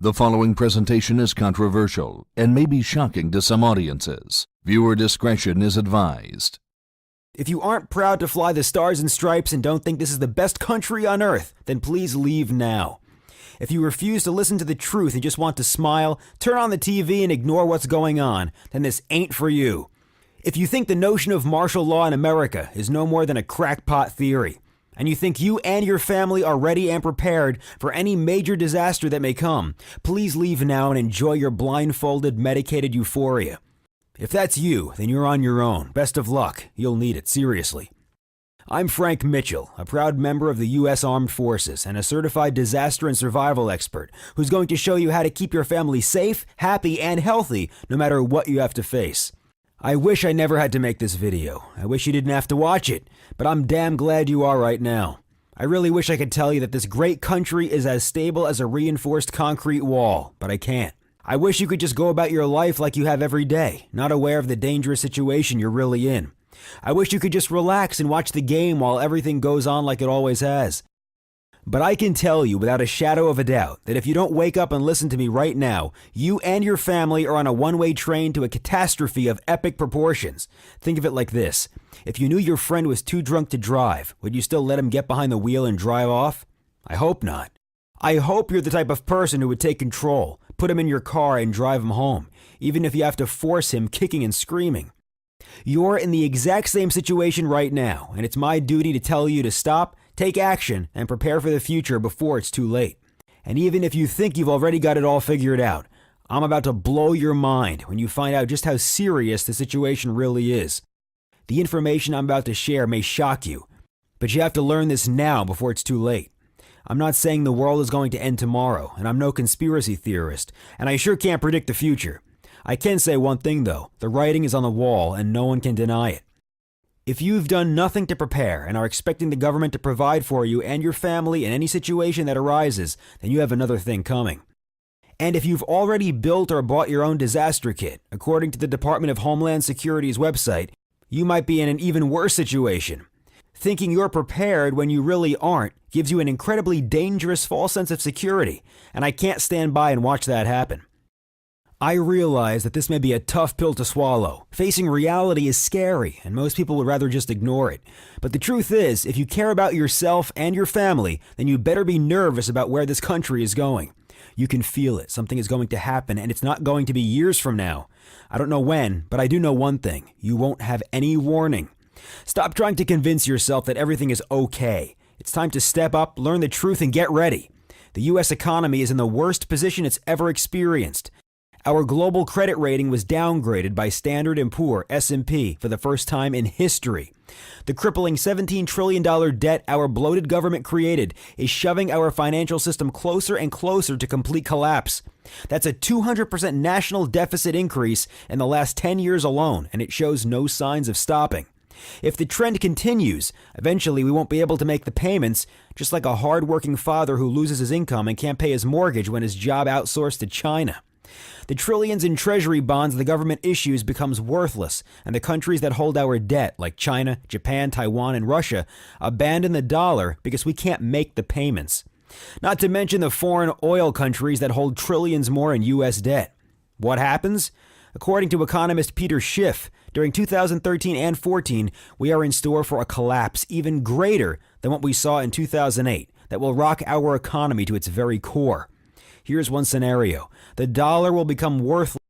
The following presentation is controversial and may be shocking to some audiences. Viewer discretion is advised. If you aren't proud to fly the stars and stripes and don't think this is the best country on earth, then please leave now. If you refuse to listen to the truth and just want to smile, turn on the TV and ignore what's going on, then this ain't for you. If you think the notion of martial law in America is no more than a crackpot theory, and you think you and your family are ready and prepared for any major disaster that may come, please leave now and enjoy your blindfolded, medicated euphoria. If that's you, then you're on your own. Best of luck. You'll need it, seriously. I'm Frank Mitchell, a proud member of the U.S. Armed Forces and a certified disaster and survival expert who's going to show you how to keep your family safe, happy, and healthy no matter what you have to face. I wish I never had to make this video. I wish you didn't have to watch it, but I'm damn glad you are right now. I really wish I could tell you that this great country is as stable as a reinforced concrete wall, but I can't. I wish you could just go about your life like you have every day, not aware of the dangerous situation you're really in. I wish you could just relax and watch the game while everything goes on like it always has. But I can tell you without a shadow of a doubt that if you don't wake up and listen to me right now, you and your family are on a one-way train to a catastrophe of epic proportions. Think of it like this. If you knew your friend was too drunk to drive, would you still let him get behind the wheel and drive off? I hope not. I hope you're the type of person who would take control, put him in your car and drive him home, even if you have to force him kicking and screaming. You're in the exact same situation right now, and it's my duty to tell you to stop, take action, and prepare for the future before it's too late. And even if you think you've already got it all figured out, I'm about to blow your mind when you find out just how serious the situation really is. The information I'm about to share may shock you, but you have to learn this now before it's too late. I'm not saying the world is going to end tomorrow, and I'm no conspiracy theorist, and I sure can't predict the future. I can say one thing though, the writing is on the wall and no one can deny it. If you've done nothing to prepare and are expecting the government to provide for you and your family in any situation that arises, then you have another thing coming. And if you've already built or bought your own disaster kit, according to the Department of Homeland Security's website, you might be in an even worse situation. Thinking you're prepared when you really aren't gives you an incredibly dangerous false sense of security, and I can't stand by and watch that happen. I realize that this may be a tough pill to swallow. Facing reality is scary, and most people would rather just ignore it. But the truth is, if you care about yourself and your family, then you better be nervous about where this country is going. You can feel it. Something is going to happen, and it's not going to be years from now. I don't know when, but I do know one thing. You won't have any warning. Stop trying to convince yourself that everything is okay. It's time to step up, learn the truth, and get ready. The U.S. economy is in the worst position it's ever experienced. Our global credit rating was downgraded by Standard & Poor (S&P) for the first time in history. The crippling $17 trillion debt our bloated government created is shoving our financial system closer and closer to complete collapse. That's a 200% national deficit increase in the last 10 years alone, and it shows no signs of stopping. If the trend continues, eventually we won't be able to make the payments, just like a hard-working father who loses his income and can't pay his mortgage when his job outsourced to China. The trillions in treasury bonds the government issues becomes worthless, and the countries that hold our debt, like China, Japan, Taiwan, and Russia, abandon the dollar because we can't make the payments. Not to mention the foreign oil countries that hold trillions more in U.S. debt. What happens? According to economist Peter Schiff, during 2013 and 14, we are in store for a collapse even greater than what we saw in 2008 that will rock our economy to its very core. Here's one scenario. The dollar will become worthless